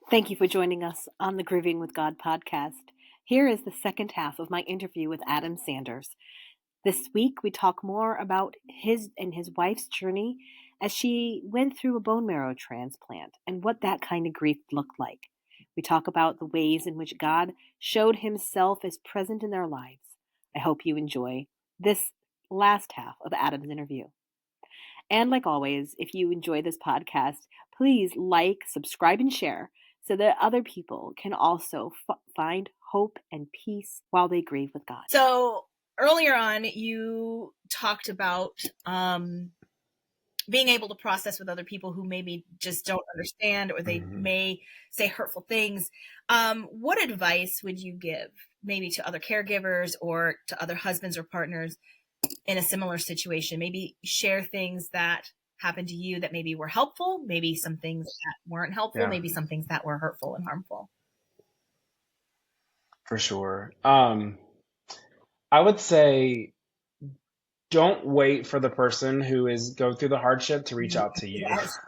Thank you for joining us on the Grieving with God podcast. Here is the second half of my interview with Adam Sanders. This week, we talk more about his and his wife's journey as she went through a bone marrow transplant and what that kind of grief looked like. We talk about the ways in which God showed himself as present in their lives. I hope you enjoy this last half of Adam's interview. And like always, if you enjoy this podcast, please like, subscribe, and share so that other people can also find hope and peace while they grieve with God. So earlier on, you talked about being able to process with other people who maybe just don't understand, or they may say hurtful things. What advice would you give maybe to other caregivers or to other husbands or partners in a similar situation? Maybe share things that happened to you that maybe were helpful, maybe some things that weren't helpful, maybe some things that were hurtful and harmful. For sure. I would say don't wait for the person who is going through the hardship to reach out to you. Yes.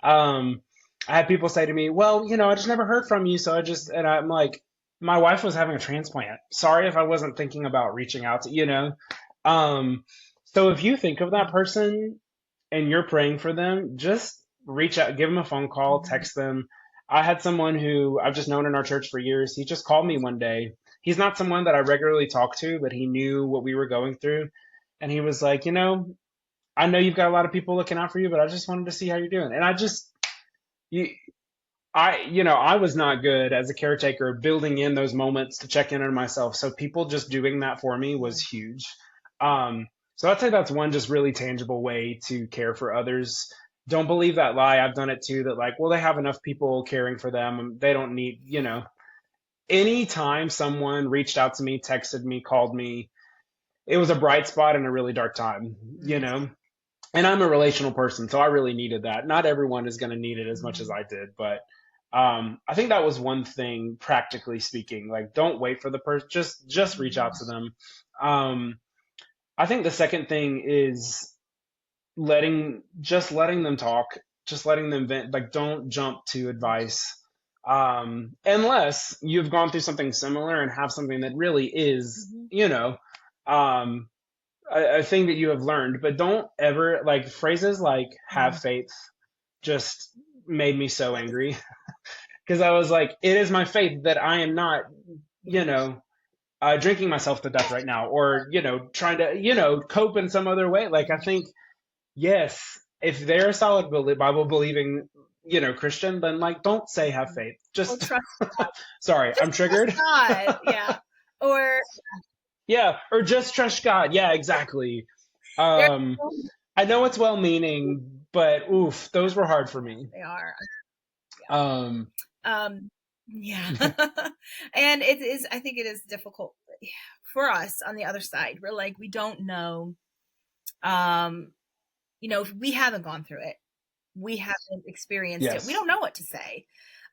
I had people say to me, well, I just never heard from you. So and I'm like, my wife was having a transplant. Sorry if I wasn't thinking about reaching out to, So if you think of that person and you're praying for them, just reach out, give them a phone call, text them. I had someone who I've just known in our church for years. He just called me one day. He's not someone that I regularly talk to, but he knew what we were going through. And he was like, I know you've got a lot of people looking out for you, but I just wanted to see how you're doing. And I was not good as a caretaker building in those moments to check in on myself. So people just doing that for me was huge. So I'd say that's one just really tangible way to care for others. Don't believe that lie. I've done it too, that like, well, they have enough people caring for them. They don't need, anytime someone reached out to me, texted me, called me, it was a bright spot in a really dark time, and I'm a relational person, so I really needed that. Not everyone is going to need it as much as I did, but I think that was one thing, practically speaking, like don't wait for the person, just reach out to them. I think the second thing is letting them talk, just letting them vent. Like don't jump to advice unless you've gone through something similar and have something that really is, a thing that you have learned. But don't ever, like, phrases like have faith just made me so angry because I was like, it is my faith that I am not, drinking myself to death right now, or, trying to, cope in some other way. Like, I think, yes, if they're a solid Bible believing, Christian, then like, don't say have faith. Just trust God. Sorry, I'm triggered. God. Yeah. Or just trust God. Yeah, exactly. I know it's well-meaning, but oof, those were hard for me. They are. Yeah. Yeah. And I think it is difficult for us on the other side. We're like, we don't know, if we haven't gone through it, we haven't experienced it. We don't know what to say.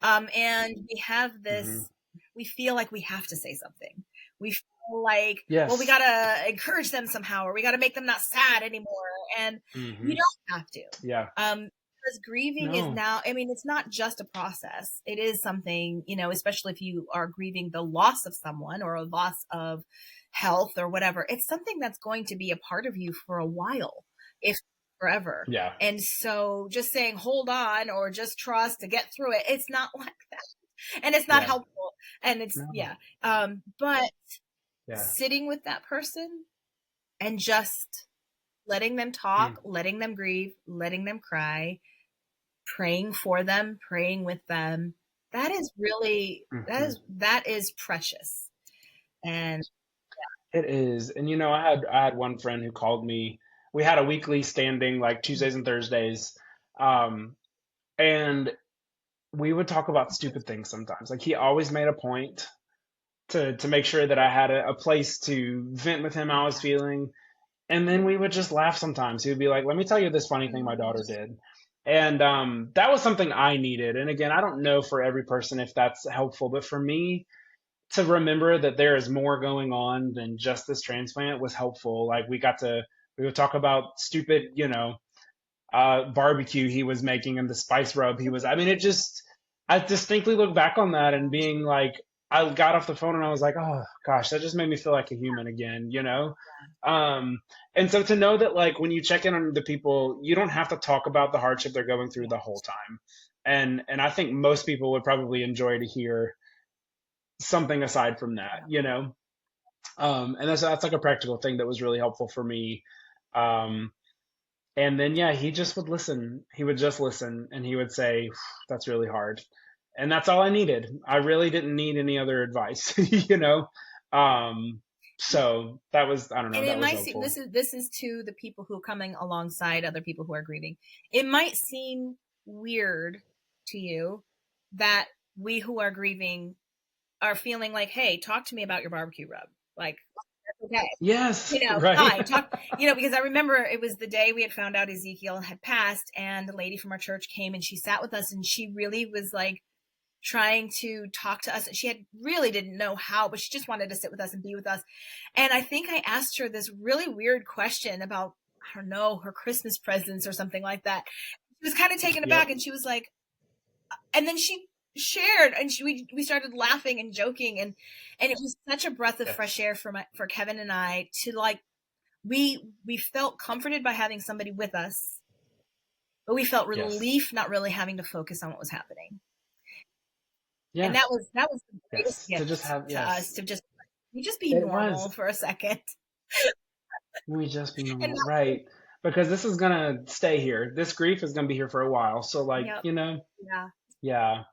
And we have this, we feel like we have to say something. We feel like, well, we got to encourage them somehow, or we got to make them not sad anymore. And you don't have to. Yeah. Because grieving is now, it's not just a process. It is something, especially if you are grieving the loss of someone or a loss of health or whatever, it's something that's going to be a part of you for a while, if forever. Yeah. And so just saying, hold on, or just trust to get through it, it's not like that. And it's not helpful. And it's, but sitting with that person and just letting them talk, letting them grieve, letting them cry, praying for them, praying with them, that is really, that is precious. And it is. And, I had one friend who called me. We had a weekly standing, like Tuesdays and Thursdays. And we would talk about stupid things sometimes. Like he always made a point to make sure that I had a place to vent with him how I was feeling. And then we would just laugh sometimes. He would be like, let me tell you this funny thing my daughter did. And that was something I needed. And again, I don't know for every person if that's helpful, but for me to remember that there is more going on than just this transplant was helpful. Like we would talk about stupid, barbecue he was making and the spice rub he was, it just, I distinctly look back on that and being like, I got off the phone and I was like, oh gosh, that just made me feel like a human again, you know? Um, and so to know that like when you check in on the people, you don't have to talk about the hardship they're going through the whole time. And I think most people would probably enjoy to hear something aside from that, you know? And that's like a practical thing that was really helpful for me. Um, and then, yeah, he just would listen. He would just listen and he would say, that's really hard. And that's all I needed. I really didn't need any other advice, you know? So that was, I don't know, And that it was might seem, helpful. this is to the people who are coming alongside other people who are grieving. It might seem weird to you that we who are grieving are feeling like, hey, talk to me about your barbecue rub. Like, okay. Yes, You know, right. fine. Talk, you know, because I remember it was the day we had found out Ezekiel had passed, and the lady from our church came and she sat with us, and she really was like trying to talk to us. She had really didn't know how, but she just wanted to sit with us and be with us. And I think I asked her this really weird question about, I don't know, her Christmas presents or something like that. She was kind of taken aback, and she was like, and then she shared, and we started laughing and joking, and it was such a breath of fresh air for Kevin and I to like, we felt comforted by having somebody with us, but we felt relief not really having to focus on what was happening. Yeah. And that was the greatest gift to just have to us to just be normal for a second. We just be normal, right? Because this is gonna stay here. This grief is gonna be here for a while. So like, you know, yeah.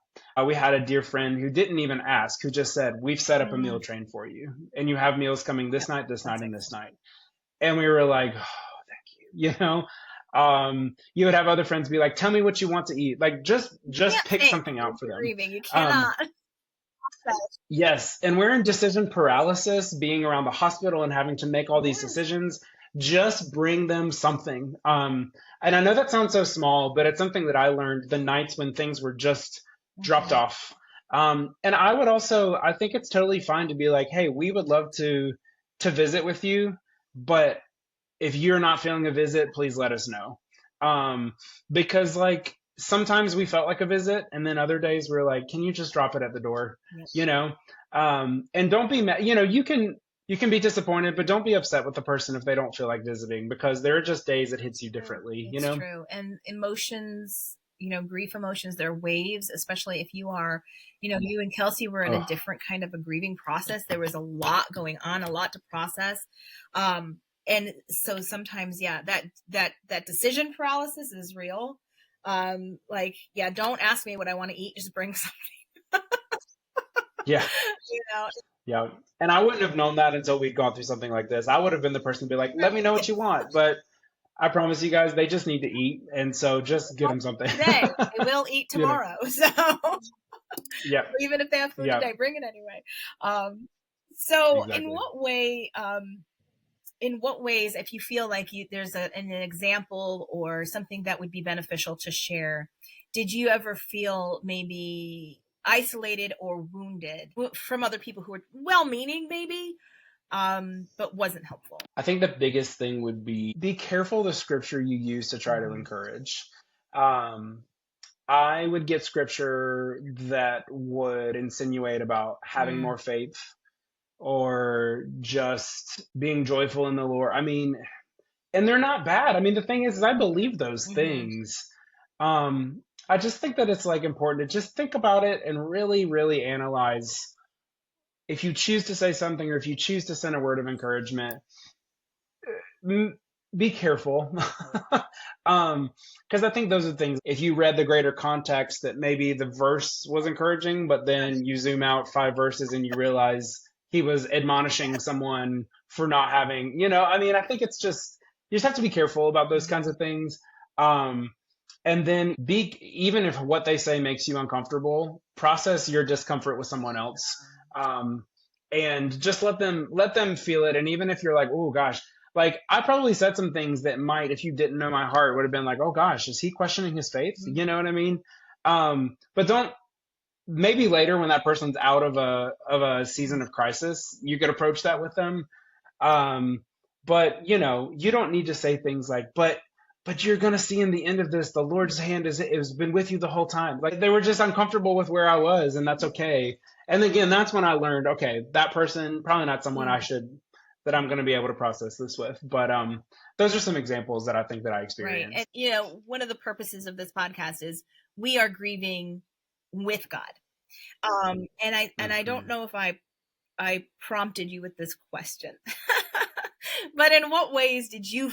We had a dear friend who didn't even ask, who just said, we've set up a meal train for you, and you have meals coming this night, this night, and this night. And we were like, oh, thank you. You know, you would have other friends be like, tell me what you want to eat. Like, just pick something out for them. Grieving. You cannot. Yes. And we're in decision paralysis, being around the hospital and having to make all these decisions. Just bring them something. And I know that sounds so small, but it's something that I learned the nights when things were just dropped off. And I would also, I think it's totally fine to be like, hey, we would love to visit with you, but if you're not feeling a visit, please let us know. Because like sometimes we felt like a visit, and then other days we're like, can you just drop it at the door? Yes. You know? And don't be mad. You know, you can be disappointed, but don't be upset with the person if they don't feel like visiting, because there are just days it hits you differently, you know? It's true. And emotions, you know, grief emotions, they're waves, especially if you are, you know, you and Kelsey were in a different kind of a grieving process. There was a lot going on, a lot to process. And so sometimes, yeah, that decision paralysis is real. Like, yeah, don't ask me what I want to eat. Just bring something. Yeah. You know? Yeah. And I wouldn't have known that until we'd gone through something like this. I would have been the person to be like, let me know what you want. But I promise you guys, they just need to eat. And so just get them something. Today. They will eat tomorrow. You know? So yeah. Even if they have food today, bring it anyway. So exactly. In what ways, if you feel like there's an example or something that would be beneficial to share, did you ever feel maybe isolated or wounded from other people who were well-meaning maybe, but wasn't helpful? I think the biggest thing would be careful the scripture you use to try to encourage. I would get scripture that would insinuate about having more faith, or just being joyful in the Lord. I mean, and they're not bad. I mean, the thing is I believe those things. I just think that it's like important to just think about it and really, really analyze. If you choose to say something, or if you choose to send a word of encouragement, be careful. Because I think those are things, if you read the greater context, that maybe the verse was encouraging, but then you zoom out 5 verses and you realize he was admonishing someone for not having, you know, I mean, I think it's just, you just have to be careful about those kinds of things. And then even if what they say makes you uncomfortable, process your discomfort with someone else. And just let them feel it. And even if you're like, oh gosh, like I probably said some things that might, if you didn't know my heart, would have been like, oh gosh, is he questioning his faith? You know what I mean? But don't, maybe later when that person's out of a season of crisis, you could approach that with them. But you know, you don't need to say things like, but but you're going to see in the end of this, the Lord's hand has been with you the whole time. Like, they were just uncomfortable with where I was, and that's okay. And again, that's when I learned, okay, that person, probably not someone that I'm going to be able to process this with. But those are some examples that I think that I experienced. Right. And, one of the purposes of this podcast is we are grieving with God. And I don't know if I prompted you with this question, but in what ways did you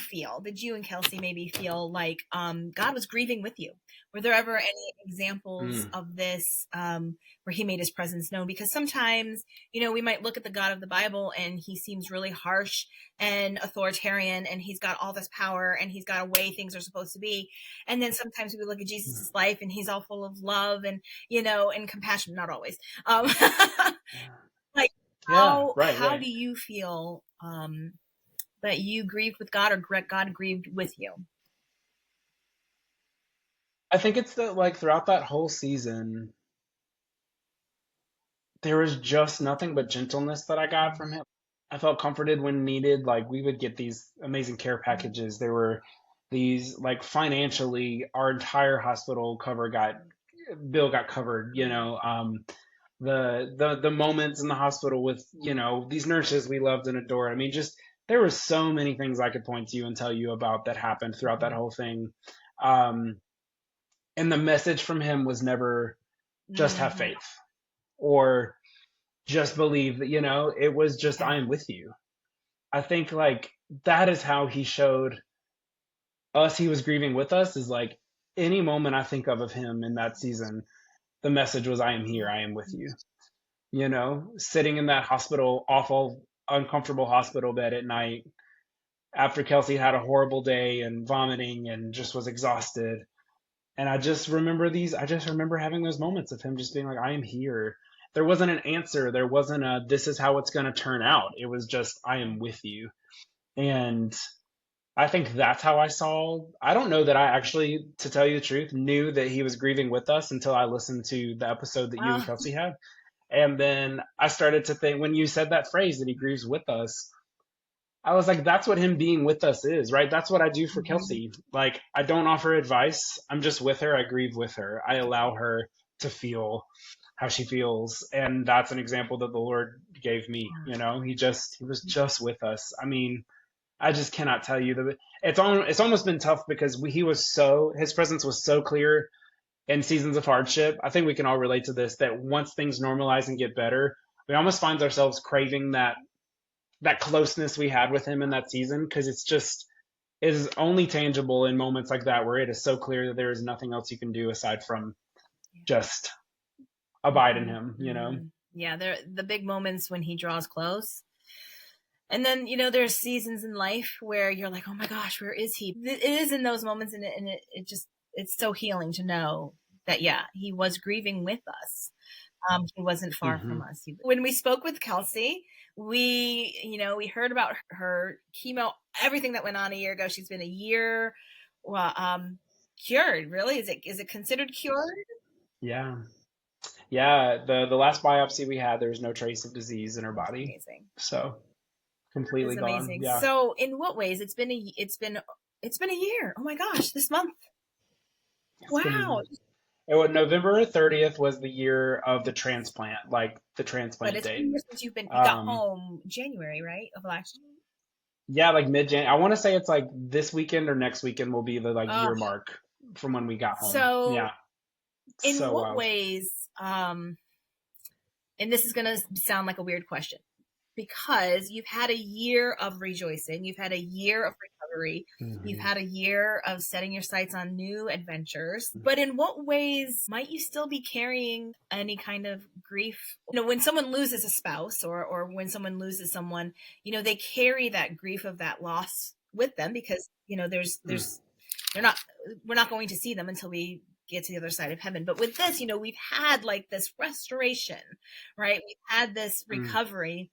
and Kelsey maybe feel like God was grieving with you? Were there ever any examples of this where he made his presence known? Because sometimes, we might look at the God of the Bible and he seems really harsh and authoritarian, and he's got all this power and he's got a way things are supposed to be. And then sometimes we look at Jesus' life and he's all full of love and, and compassion, not always. Like, how do you feel that you grieved with God, or God grieved with you? I think it's that, like, throughout that whole season, there was just nothing but gentleness that I got from him. I felt comforted when needed. Like, we would get these amazing care packages. There were these, like, financially, our entire hospital bill got covered, the moments in the hospital with, these nurses we loved and adored. I mean, just, there were so many things I could point to you and tell you about that happened throughout that whole thing. And the message from him was never just have faith or just believe that, it was just, I am with you. I think, like, that is how he showed us he was grieving with us, is like, any moment I think of him in that season, the message was, I am here, I am with you. Sitting in that hospital, awful, uncomfortable hospital bed at night after Kelsey had a horrible day and vomiting and just was exhausted. And I just remember having those moments of him just being like, I am here. There wasn't an answer. There wasn't this is how it's going to turn out. It was just, I am with you. And I think that's how I don't know that I actually, to tell you the truth, knew that he was grieving with us until I listened to the episode that you and Kelsey had. And then I started to think, when you said that phrase, that he grieves with us, I was like, that's what him being with us is, right? That's what I do for Kelsey. Like, I don't offer advice. I'm just with her. I grieve with her. I allow her to feel how she feels. And that's an example that the Lord gave me. He was just with us. I mean, I just cannot tell you that it's almost been tough because his presence was so clear in seasons of hardship. I think we can all relate to this, that once things normalize and get better, we almost find ourselves craving that closeness we had with him in that season, because it is only tangible in moments like that where it is so clear that there is nothing else you can do aside from just abide in him, Yeah, the big moments when he draws close. And then, there's seasons in life where you're like, oh my gosh, where is he? It is in those moments, and it's so healing to know that, yeah, he was grieving with us. He wasn't far from us. When we spoke with Kelsey, we heard about her chemo, everything that went on a year ago. She's been a year, cured. Really? Is it considered cured? Yeah. The last biopsy we had, there was no trace of disease in her body. Amazing. So completely gone. Amazing. Yeah. So in what ways? It's been a year. Oh my gosh, this month. Wow. November 30th was the year of the transplant, like the transplant date. But it's been years since you got home January, right, of last year? Yeah, like mid-January. I want to say it's like this weekend or next weekend will be the year mark from when we got home. So yeah. In what ways, and this is going to sound like a weird question, because you've had a year of rejoicing, you've had a year of recovery, you've had a year of setting your sights on new adventures, but in what ways might you still be carrying any kind of grief? When someone loses a spouse or when someone loses someone, they carry that grief of that loss with them, because, we're not going to see them until we get to the other side of heaven. But with this, we've had like this restoration, right? We've had this recovery.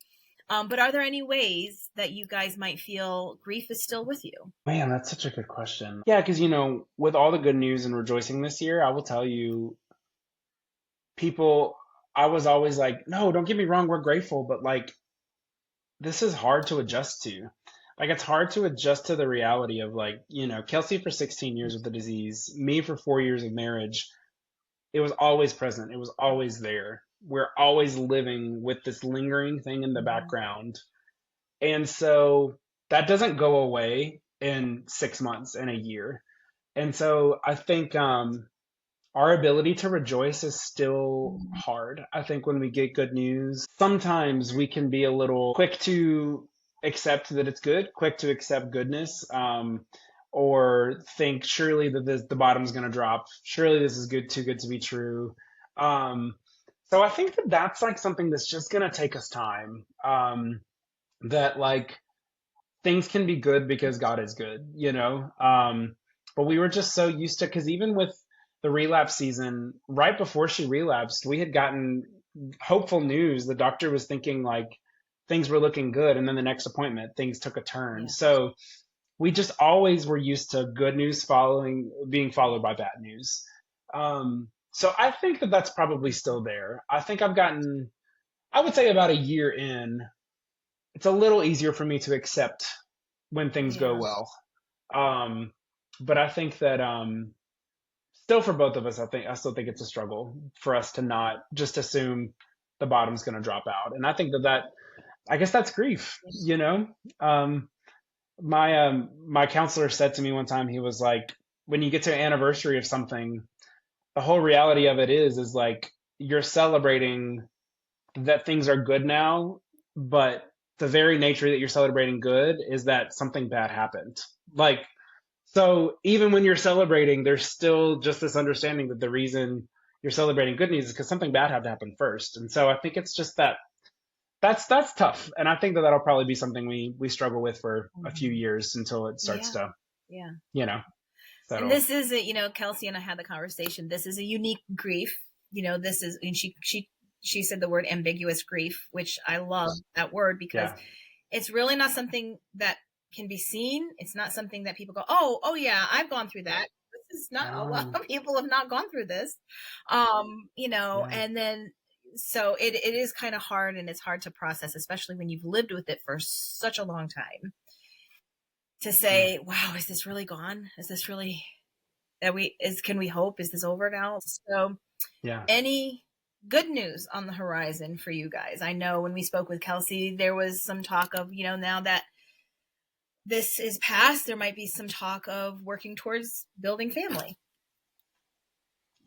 But are there any ways that you guys might feel grief is still with you? Man, that's such a good question. Yeah, because, with all the good news and rejoicing this year, I will tell you, I was always like, no, don't get me wrong, we're grateful, but like, this is hard to adjust to. like it's hard to adjust to the reality of like, Kelsey for 16 years with the disease, me for 4 years of marriage. It was always present. It was always there. We're always living with this lingering thing in the background. And so that doesn't go away in 6 months, in a year. And so I think our ability to rejoice is still hard. I think when we get good news, sometimes we can be a little quick to accept that it's good, quick to accept goodness, or think surely that the bottom's going to drop. Surely this is too good to be true. So I think that that's like something that's just going to take us time. That like things can be good because God is good, but we were just so used to, because even with the relapse season, right before she relapsed, we had gotten hopeful news. The doctor was thinking like things were looking good. And then the next appointment, things took a turn. Yeah. So we just always were used to good news being followed by bad news. So I think that that's probably still there. I think I would say about a year in, it's a little easier for me to accept when things go well. But I think that still for both of us, I still think it's a struggle for us to not just assume the bottom's going to drop out. And I think I guess that's grief, my counselor said to me one time, he was like, when you get to an anniversary of something, the whole reality of it is like you're celebrating that things are good now, but the very nature that you're celebrating good is that something bad happened. Like, so even when you're celebrating, there's still just this understanding that the reason you're celebrating good news is because something bad had to happen first. And so I think it's just that's tough. And I think that that'll probably be something we struggle with for a few years until it starts to, settle. And this is Kelsey and I had the conversation. This is a unique grief. This is, and she said the word ambiguous grief, which I love that word because it's really not something that can be seen. It's not something that people go, oh yeah, I've gone through that. This is not, a lot of people have not gone through this. And then, so it is kind of hard, and it's hard to process, especially when you've lived with it for such a long time, to say, wow, is this really gone? Is this really can we hope? Is this over now? So any good news on the horizon for you guys? I know when we spoke with Kelsey, there was some talk of, now that this is past, there might be some talk of working towards building family.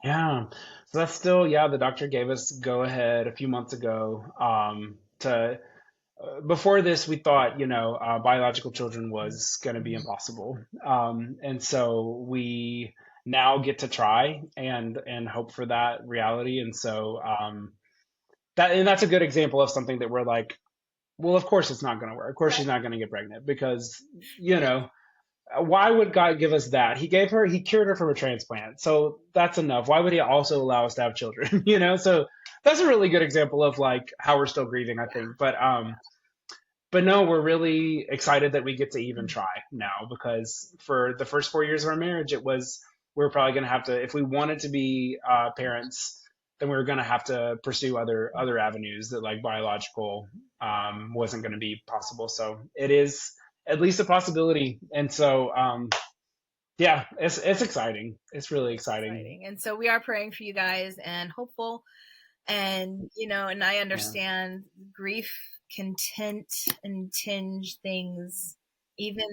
Yeah. So that's still, the doctor gave us go ahead a few months ago, before this, we thought, biological children was going to be impossible. And so we now get to try and hope for that reality. And so, that's a good example of something that we're like, well, of course it's not going to work. Of course she's not going to get pregnant because, why would God give us that? He cured her from a transplant. So that's enough. Why would he also allow us to have children? So that's a really good example of like how we're still grieving, I think. But no, we're really excited that we get to even try now, because for the first 4 years of our marriage, we're probably going to have to, if we wanted to be parents, then we were going to have to pursue other avenues that like biological wasn't going to be possible. So it is at least a possibility. And so, it's exciting. It's really exciting. And so we are praying for you guys and hopeful. And, and I understand grief can tint and tinge things, even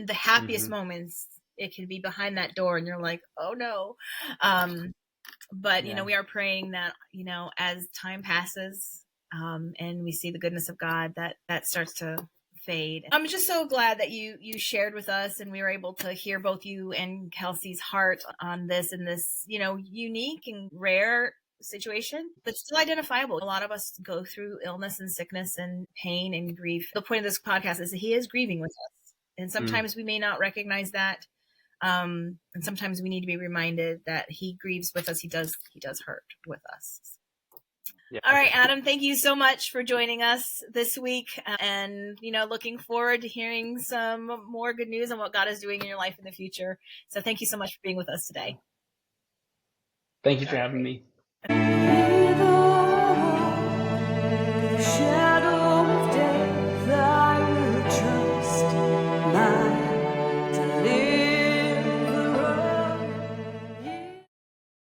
the happiest moments. It can be behind that door and you're like, oh no. But, we are praying that, as time passes and we see the goodness of God, that starts to fade. I'm just so glad that you shared with us and we were able to hear both you and Kelsey's heart on this, and this, unique and rare situation, but still identifiable. A lot of us go through illness and sickness and pain and grief. The point of this podcast is that he is grieving with us. And sometimes we may not recognize that. And sometimes we need to be reminded that he grieves with us. He does hurt with us. Yeah. All right, Adam, thank you so much for joining us this week. And, looking forward to hearing some more good news on what God is doing in your life in the future. So thank you so much for being with us today. Thank you for having me.